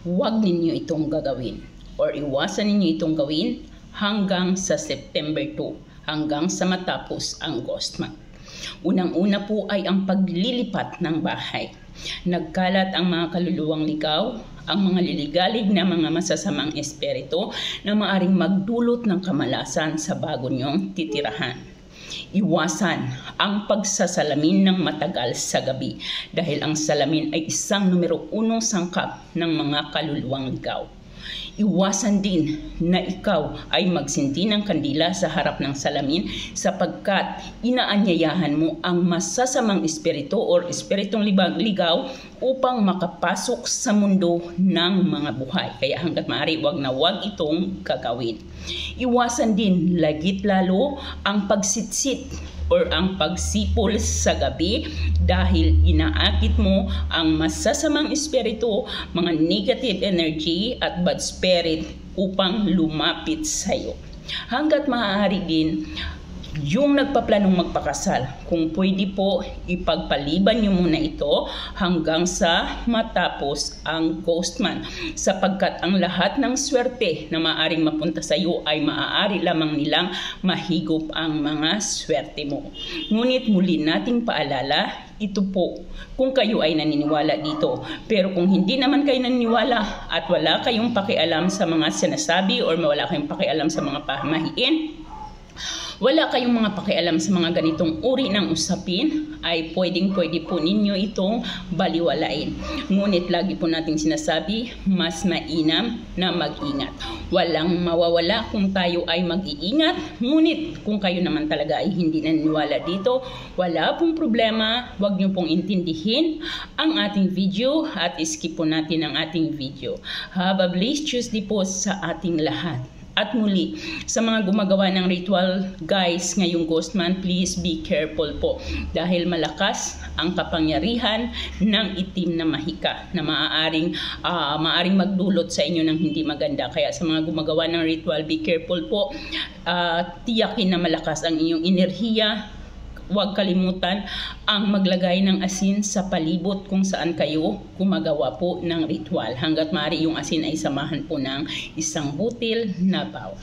huwag ninyo itong gagawin or iwasan ninyo itong gawin hanggang sa September 2, hanggang sa matapos ang ghost month. Unang-una po ay ang paglilipat ng bahay. Nagkalat ang mga kaluluwang ligaw, ang mga liligalig na mga masasamang espiritu na maaring magdulot ng kamalasan sa bago nyong titirahan. Iwasan ang pagsasalamin ng matagal sa gabi dahil ang salamin ay isang numero 1 sangkap ng mga kaluluwang ligaw. Iwasan din na ikaw ay magsinti ng kandila sa harap ng salamin sapagkat inaanyayahan mo ang masasamang espiritu o espiritong ligaw upang makapasok sa mundo ng mga buhay. Kaya hanggat maaari, wag na wag itong gagawin. Iwasan din lagit lalo ang pagsitsit or ang pagsipol sa gabi dahil inaakit mo ang masasamang espiritu, mga negative energy at bad spirit upang lumapit sa iyo. Hanggat maaari din, yung nagpaplanong magpakasal, kung pwede po, ipagpaliban nyo muna ito hanggang sa matapos ang ghost month. Sapagkat ang lahat ng swerte na maaaring mapunta sa iyo ay maaari lamang nilang mahigop ang mga swerte mo. Ngunit muli nating paalala, ito po kung kayo ay naniniwala dito. Pero kung hindi naman kayo naniniwala at wala kayong pakialam sa mga sinasabi or wala kayong pakialam sa mga pamahiin, wala kayong mga pakialam sa mga ganitong uri ng usapin, ay pwede po ninyo itong baliwalain. Ngunit lagi po nating sinasabi, mas mainam na mag-ingat. Walang mawawala kung tayo ay mag-iingat, ngunit kung kayo naman talaga ay hindi naniniwala dito, wala pong problema, wag nyo pong intindihin ang ating video at skip po natin ang ating video. Have a blessed Tuesday po sa ating lahat. At muli, sa mga gumagawa ng ritual, guys, ngayong ghost month, please be careful po. Dahil malakas ang kapangyarihan ng itim na mahika na maaaring magdulot sa inyo ng hindi maganda. Kaya sa mga gumagawa ng ritual, be careful po. Tiyakin na malakas ang inyong enerhiya. Huwag kalimutan ang maglagay ng asin sa palibot kung saan kayo gumagawa po ng ritual. Hanggat maaari yung asin ay samahan po ng isang butil na bawang.